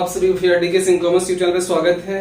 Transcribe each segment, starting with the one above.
आप सभी को फिर के सिंह कॉमर्स यूट्यूब चैनल पे स्वागत है।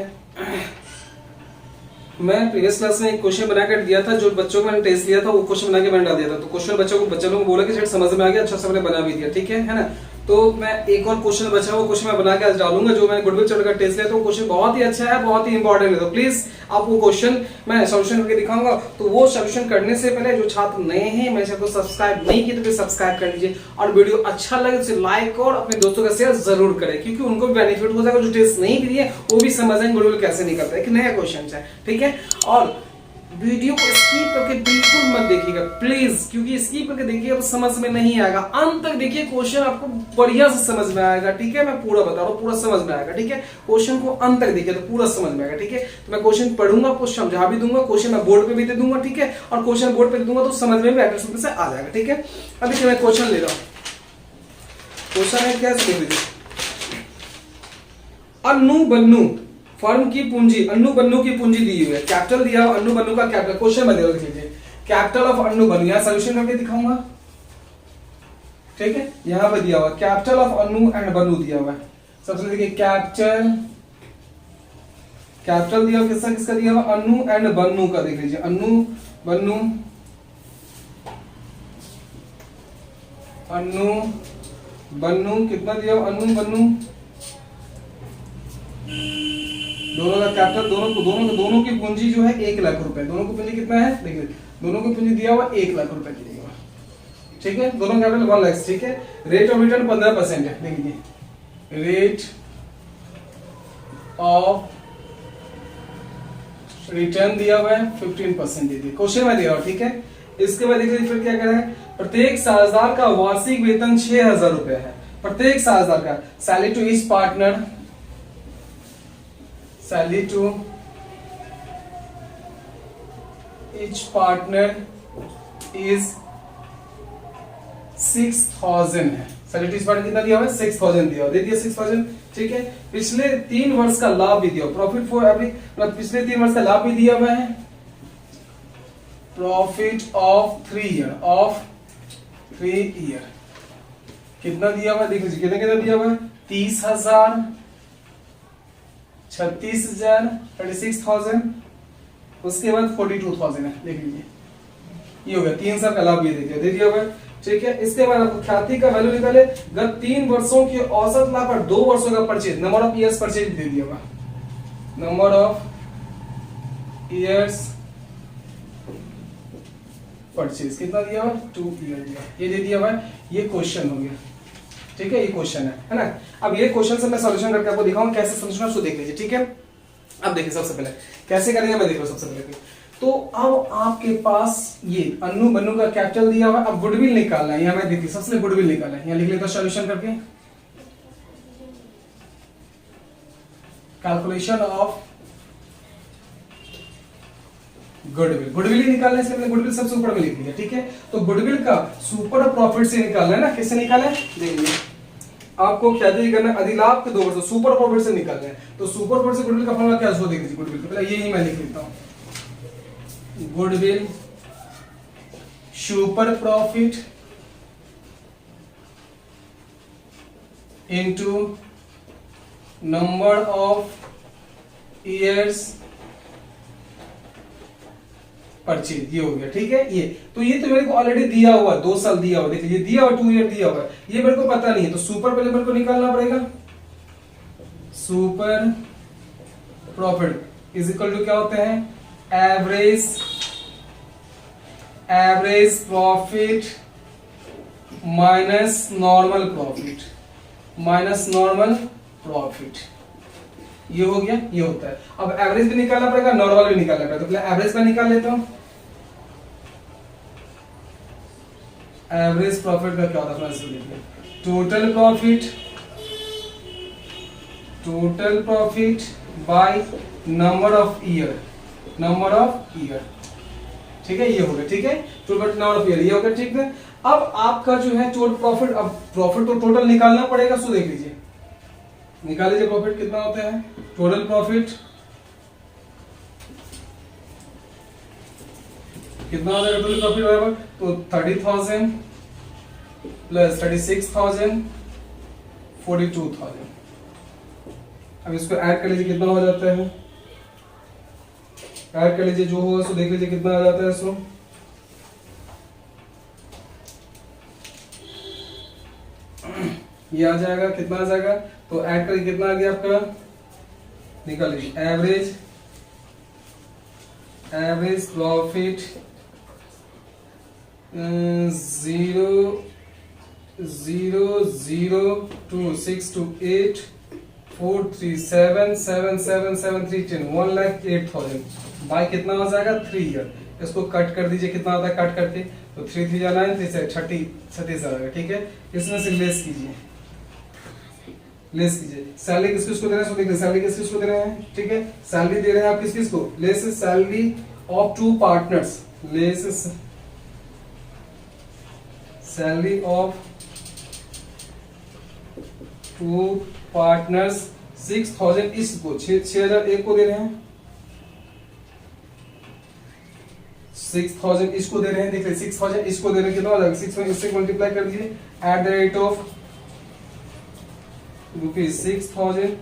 मैं प्रीवियस क्लास में एक क्वेश्चन बनाकर दिया था, जो बच्चों को मैंने टेस्ट लिया था वो क्वेश्चन बना के मैंने डाल दिया था। तो क्वेश्चन बच्चों लोगों को बोला कि समझ में आ गया, अच्छा से मैंने बना भी दिया, ठीक है ना। तो मैं एक और क्वेश्चन बचा, वो क्वेश्चन मैं बना के आज डालूंगा, जो मैंने गुडविल चैप्टर का टेस्ट लिया। तो वो क्वेश्चन बहुत ही अच्छा है, बहुत ही इंपॉर्टेंट है। तो प्लीज आप वो क्वेश्चन मैं सॉल्यूशन करके दिखाऊंगा। तो वो सॉल्यूशन करने से पहले जो छात्र नए हैं, मेरे चैनल को सब्सक्राइब नहीं किए तो प्लीज सब्सक्राइब कर लीजिए, और वीडियो अच्छा लगे तो लाइक और अपने दोस्तों का शेयर जरूर करें, क्योंकि उनको भी बेनिफिट हो जाएगा। जो टेस्ट नहीं भी दिए वो भी समझ आएंगे गुडविल कैसे निकलता है, एक नया क्वेश्चन है, ठीक है। और वीडियो को स्किप करके बिल्कुल मत देखिएगा प्लीज, क्योंकि स्किप करके देखिएगा तो समझ में नहीं आएगा। अंत तक देखिए, क्वेश्चन आपको बढ़िया से समझ में आएगा, ठीक है। मैं पूरा बता रहा हूँ, पूरा समझ में आएगा, ठीक है। क्वेश्चन को अंत तक देखिए तो पूरा समझ में आएगा, ठीक है। तो मैं क्वेश्चन पढ़ूंगा, आपको समझा भी दूंगा, क्वेश्चन मैं बोर्ड पे भी दे दूंगा, ठीक है। और क्वेश्चन बोर्ड पे दे दूंगा तो समझ में भी एक्यूरेसी से आ जाएगा, ठीक है। अब देखिए मैं क्वेश्चन ले रहा हूँ। क्वेश्चन है क्या, देख लीजिए। अन्नू बन्नू फर्म की पूंजी, अन्नू बन्नू की पूंजी दी हुई है, कैपिटल दिया हुआ, अन्नू बन्नू का कैपिटल। क्वेश्चन में देख लीजिए, कैपिटल ऑफ अन्नू बन्नू, यहां सॉल्यूशन करके दिखाऊंगा, ठीक है। यहां पे दिया हुआ कैपिटल ऑफ अन्नू एंड बन्नू दिया हुआ है। सबसे देखिए कैपिटल दिया हुआ, किसका किसका दिया हुआ, अन्नू एंड बन्नू का। देख लीजिए अन्नू बन्नू, अन्नू बन्नू कितना दिया हुआ, अन्नू बन्नू दोनों का कैपिटल, दोनों की पूंजी जो है 1 लाख रुपए। दोनों की पूंजी कितना है, देखिए दोनों की पूंजी दिया हुआ 1 लाख रुपए की दिया हुआ, ठीक है। दोनों कैपिटल 1 लाख, ठीक है। रेट ऑफ रिटर्न 15% है, देखिए रेट ऑफ रिटर्न दिया हुआ है 15% दे दिए, क्वेश्चन में दिया हुआ, ठीक है। इसके बाद देखिए फिर क्या करें, प्रत्येक साझेदार का वार्षिक वेतन 6000 रुपए है। प्रत्येक साझेदार का salary to each partner, salary to each partner is 6000 है। सैलरी टू ईच पार्टनर कितना दिया हुआ है, 6000 दिया हुआ, दे दिया 6000, ठीक है। पिछले 3 वर्ष का लाभ भी दिया, प्रॉफिट फॉर एवरी, मतलब पिछले 3 वर्ष का लाभ भी दिया हुआ है। प्रॉफिट ऑफ 3 ईयर कितना दिया हुआ है, देख लीजिए कितना दिया हुआ है, 30,000, 36,000, 36,000, उसके बाद 42,000 है, देख लीजिए ये हो गया। 3 साल का लाभ ये दे दिया हुआ, ठीक है। इसके बाद आपको ख्याति का वैल्यू निकाले, गत 3 वर्षों के औसत लाभ पर 2 वर्षों का purchase, number of years purchase दे दिया हुआ, नंबर ऑफ ईयर्स परचेज कितना दिया हुआ, 2 ईयर दिया, ये दे दिया हुआ। ये क्वेश्चन हो गया, ठीक है। ये क्वेश्चन है ना। अब ये क्वेश्चन से मैं सॉल्यूशन करके आपको दिखाऊंगा कैसे सॉल्यूशन, उसको देख लीजिए, ठीक है। अब देखिए सबसे पहले कैसे करेंगे, मैं देखो सबसे पहले तो अब आपके पास ये अन्नू बन्नू का कैपिटल दिया हुआ है। अब गुडविल निकालना है, यहां मैं देखिए सबसे गुडविल निकालना है, यहां लिख लेता हूं सॉल्यूशन करके, कैलकुलेशन ऑफ गुडविल ही निकालना है, इसलिए मैंने गुडविल सबसे ऊपर में लिख दिया, ठीक है। तो गुडविल का सुपर प्रॉफिट से निकालना है ना, किससे निकालना है, देखिए आपको क्या करना है, अधिलाभ के 2 वर्ष सुपर प्रॉफिट से निकालना है। तो सुपर प्रॉफिट से गुडविल का फॉर्मूला क्या है, देख लीजिए। गुडविल का पहले यही मैं लिख लेता हूं, goodwill super profit into number of years purchase, ये हो गया, ठीक है। ये तो मेरे को ऑलरेडी दिया हुआ 2 साल दिया हुआ, देखिए ये दिया हुआ 2 ईयर दिया हुआ, ये मेरे को पता नहीं है। तो सुपर पहले मेरे को निकालना पड़ेगा, super profit is equal to क्या होते हैं, average profit minus normal profit, ये हो गया, ये होता है। अब एवरेज भी निकालना पड़ेगा, नॉर्मल भी निकालना पड़ेगा। तो पहले एवरेज में निकाल लेता हूं, एवरेज प्रॉफिट का क्या होता है, total profit by number of year, ठीक है। ये हो गया, ठीक है। टोटल नंबर ऑफ ईयर, ये हो गया, ठीक है। अब आपका जो है टोटल प्रॉफिट, अब प्रॉफिट तो टोटल निकालना पड़ेगा, सो देख लीजिए, निकाल लीजिए प्रॉफिट कितना होता है, टोटल प्रॉफिट कितना हो जाएगा टोटल प्रॉफिट बराबर, तो 30,000 प्लस 36,000 42,000 अब इसको ऐड कर लीजिए, कितना हो जाता है, ऐड कर लीजिए, जो होगा सो देख लीजिए कितना आ जाता है। सो ये आ जाएगा, कितना आ जाएगा, तो ऐड करके कितना आ गया आपका, निकाल लीजिए। एवरेज प्रॉफिट 0.026284377777310 1,08,000 बाय कितना हो जाएगा 3 ईयर। इसको कट कर दीजिए, कितना आता है कट करके, तो 3 3 9 3 से 30 आ जाएगा। ठीक है, इसमें से लेस कीजिए, लेस कीजिए। सैलरी किस किसको दे रहे हैं, देखिए सैलरी किस किसको दे रहे हैं। ठीक है, सैलरी दे रहे हैं आप किस किसको, less salary of 2 partners, less salary of 2 partners 6,000 इसको 6,000 एक को दे रहे हैं, 6,000 इसको दे रहे हैं। देखिए 6,000 इसको दे रहे हैं, कितना हो जाएगा 6 इससे मल्टीप्लाई कर दीजिए एट द रेट ऑफ ₹6,000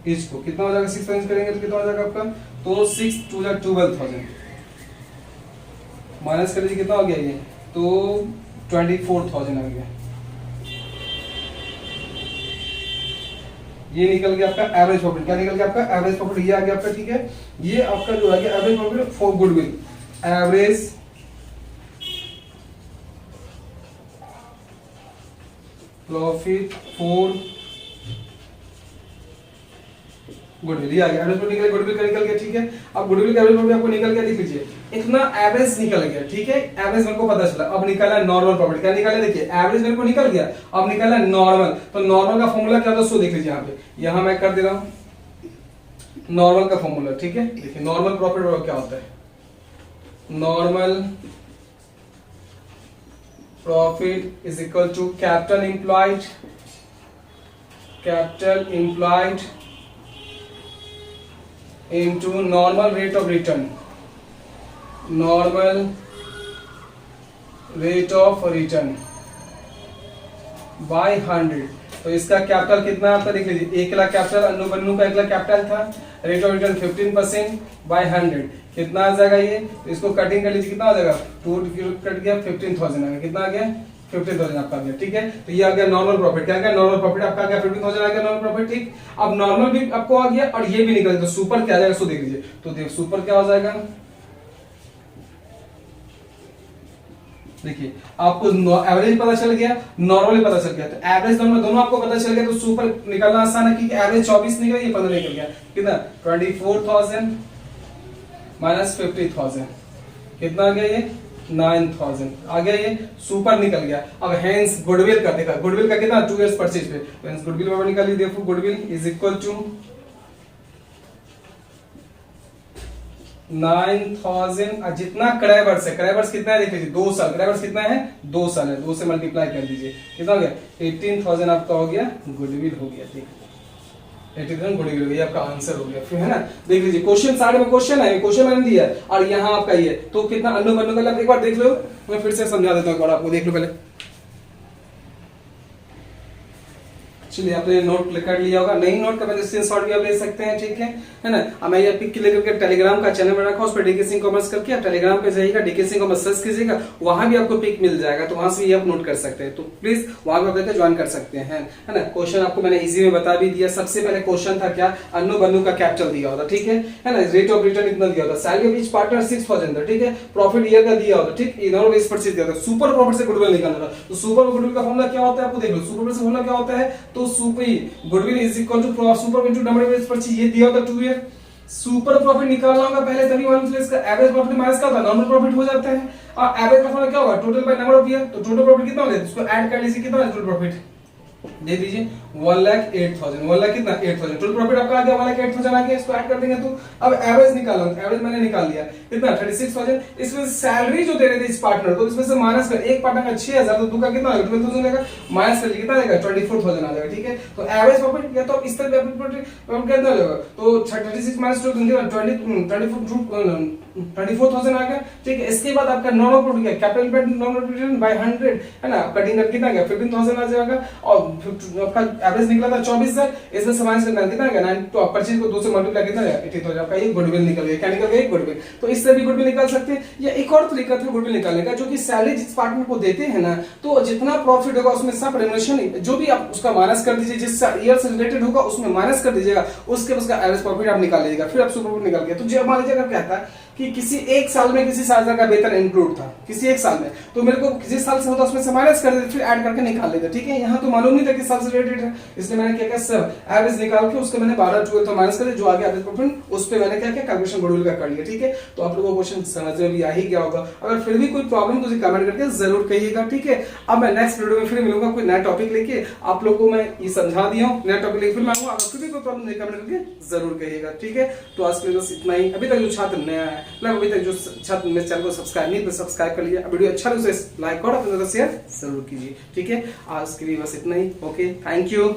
इसको कितना हो जाएगा, 6,000 करेंगे तो कितना हो जाएगा आपका, तो 6 2 12,000 माइनस कर लीजिए, कितना हो गया ये, तो 24,000 आ गया। ये निकल गया आपका एवरेज प्रॉफिट। क्या निकल गया आपका एवरेज प्रॉफिट, ये आ गया आपका। ठीक है, ये आपका जो है average profit for goodwill, average profit for goodwill, ये आ गया। एवरेज प्रॉफिट निकल गया, गुडविल का निकल गया। ठीक है, अब गुडविल का एवरेज प्रॉफिट आपको निकल गया, देख लीजिए इतना एवरेज निकल गया। ठीक है, एवरेज मेरे को पता चला। अब निकला नॉर्मल प्रॉफिट, क्या निकला, देखिए एवरेज मेरे को निकल गया, अब निकला नॉर्मल। तो नॉर्मल का फॉर्मूला क्या था, सो देख लीजिए यहाँ पे, यहाँ मैं कर दे रहा हूं नॉर्मल का फॉर्मूला। ठीक है, देखिए नॉर्मल प्रॉफिट क्या होता है, normal profit is equal to capital employed into normal rate of return, normal rate of return by 100। तो इसका कैपिटल कितना है आपका, देख लीजिए 1 लाख कैपिटल, अन्नू बन्नू का 1 लाख कैपिटल था, रेट ऑफ रिटर्न 15% बाय 100 कितना आ जाएगा ये, तो इसको कटिंग कर लीजिए, कितना आ जाएगा, 2 कट गया 15,000 आ गया, कितना आ गया 15,000 आपका आ गया। ठीक है, तो ये आ गया नॉर्मल प्रॉफिट। क्या गया, नॉर्मल प्रॉफिट आपका आ गया 15,000 आ गया नॉर्मल प्रॉफिट। ठीक, अब नॉर्मल भी आपको आ गया और ये भी निकल गया, तो सुपर क्या आ जाएगा, सो देख लीजिए, तो देख सुपर क्या हो जाएगा, देखिए आपको एवरेज पता चल गया, नॉर्मल पता चल गया, तो एवरेज दोनों आपको पता चल गया, तो सुपर निकालना आसान है, क्योंकि एवरेज 24 निकला, ये 15 निकल गया, कितना 24,000 माइनस 50,000 कितना आ गया, ये 9,000 आ गया, ये सुपर निकल गया। अब हेंस गुडविल का देखा, गुडविल का कितना 2 इयर्स परचेज पे, तो हेंस गुडविल वाला निकालिए, देखो गुडविल इज इक्वल टू 9,000 जितना क्रैवर्स है, क्रैवर्स कितना है देख लीजिए 2 साल, क्रैवर्स कितना है 2 साल है, 2 से मल्टीप्लाई कर दीजिए, कितना हो गया 18,000 आपका हो गया गुडविल हो गया। ठीक, 18,000 गुडविल हो गया, आपका आंसर हो गया। फिर है ना, देख लीजिए क्वेश्चन साइड में क्वेश्चन है, क्वेश्चन मैंने दिया और यहाँ आपका ये, तो कितना अन्नू बन्नू का एक बार देख लो, मैं फिर से समझा देता हूँ, एक बार आपको देख लो पहले। चलिए आपने नोट कर लिया होगा, नहीं नोट का मैं स्क्रीनशॉट भी आप ले सकते हैं। ठीक है ना, अब मैं ये पिक लेकर के टेलीग्राम का चैनल बना रखा, उस पर डीके सिंह कॉमर्स करके आप टेलीग्राम पे जाइएगा, डीके सिंह कॉमर्स सर्च कीजिएगा, वहां भी आपको पिक मिल जाएगा, तो वहां से ये आप नोट कर सकते हैं, तो प्लीज वहां पर जाकर ज्वाइन कर सकते हैं। है ना, क्वेश्चन आपको मैंने इजी में बता भी दिया। सबसे पहले क्वेश्चन था क्या, अन्नू बन्नू का कैपिटल दिया होता, ठीक है ना, रेट ऑफ रिटर्न इतना दिया होता, सैलरी ऑफ ईच पार्टनर 6,000 था, ठीक है, प्रॉफिट ईयर का दिया होता, ठीक, इनर इस परचेज दिया था, सुपर प्रॉफिट से गुडविल निकालना था, तो सुपर गुडविल का फॉर्मूला क्या होता है आपको देख लो, सुपर से फॉर्मूला क्या होता है, तो super goodwill is equal to super into number of years purchase, ये दिया होता 2 ईयर। सुपर प्रॉफिट निकालना होगा पहले, तभी मालूम चले इसका एवरेज प्रॉफिट माइनस क्या होता है, नॉर्मल प्रॉफिट हो जाता है, और एवरेज का फॉर्मूला क्या होगा, total by number of year, तो टोटल प्रॉफिट कितना होगा इसको ऐड कर लीजिए, कितना है टोटल प्रॉफिट दे दीजिए 1,08,000, 1 लाख कितना 8,000, टोटल प्रॉफिट आपका आ गया 1,08,000 आ गया, इसको ऐड कर देंगे तो अब एवरेज निकालो, एवरेज मैंने निकाल लिया कितना 36,000, इसमें सैलरी जो दे रहे थे इस पार्टनर को, इसमें से माइनस कर, एक पार्टनर का 6,000 तो दूसरा कितना आएगा 12,000 आएगा, माइनस कर कितना आएगा 24,000 आ जाएगा। ठीक है, तो एवरेज प्रॉफिट या तो इस तरह प्रॉफिट कितना आएगा, तो 36 माइनस 24,000 आ गया। ठीक है, इसके बाद आपका नॉर्मल प्रॉफिट क्या, कैपिटल नॉर्मल रिटर्न बाय 100 है ना, कटिंग कर कितना गया 15,000 आ जाएगा, और आपका एवरेज निकला था 24,000, इसमें से माइनस करना कितना है 9, तो 25 को 2 से मल्टीप्लाई कितना है 80, तो आपका ये गुडविल निकल गया। क्या निकल गया? गुडविल। तो इससे भी गुडविल निकाल सकते हैं, या एक और तरीका था गुडविल निकालने का, जो कि सैलरी जिस पार्टनर को देते हैं ना, तो जितना प्रॉफिट होगा उसमें सब रेम्युनरेशन जो भी आप उसका माइनस कर दीजिए, जिस ईयर से रिलेटेड होगा उसमें माइनस कर दीजिएगा, उसके उसका एवरेज प्रॉफिट आप निकाल लीजिएगा, फिर आप सुपर प्रॉफिट निकाल गया। तो जब मान लीजिएगा क्या था कि किसी एक साल में किसी 7,000 का वेतन इंक्लूड था, किसी एक साल में, तो मेरे को किसी साल से होता उसमें से माइनस कर देते, फिर ऐड करके निकाल लेते, ठीक है। यहाँ तो मालूम नहीं था कि साल से रिलेटेड है, इसलिए मैंने क्या किया, सब एवरेज निकाल के उसके मैंने 12, 12 तो माइनस कर दिया, जो आगे एवरेज प्रॉफिट उस पे मैंने क्या किया, कैलकुलेशन गुडविल का कर लिया, ठीक है। तो आप लोगों को क्वेश्चन समझ में भी आ ही गया होगा। अगर फिर भी कोई प्रॉब्लम तो कमेंट करके जरूर कहिएगा, ठीक है। अब मैं नेक्स्ट वीडियो में फिर मिलूंगा कोई नया टॉपिक लेके, आप लोगों को मैं ये समझा दिया हूँ, नया टॉपिक लेके फिर मैं आऊंगा। अगर फिर भी कोई प्रॉब्लम नहीं कमेंट करके जरूर कहिएगा, ठीक है। तो आज के लिए बस इतना ही। अभी तक जो छात्र नया है, मतलब अभी तक जो छात्र मेरे चैनल को सब्सक्राइब नहीं, तो सब्सक्राइब कर लीजिए। वीडियो अच्छा लगे तो लाइक और अपने शेयर जरूर कीजिए, ठीक है। आज के लिए बस इतना ही। Okay, thank you.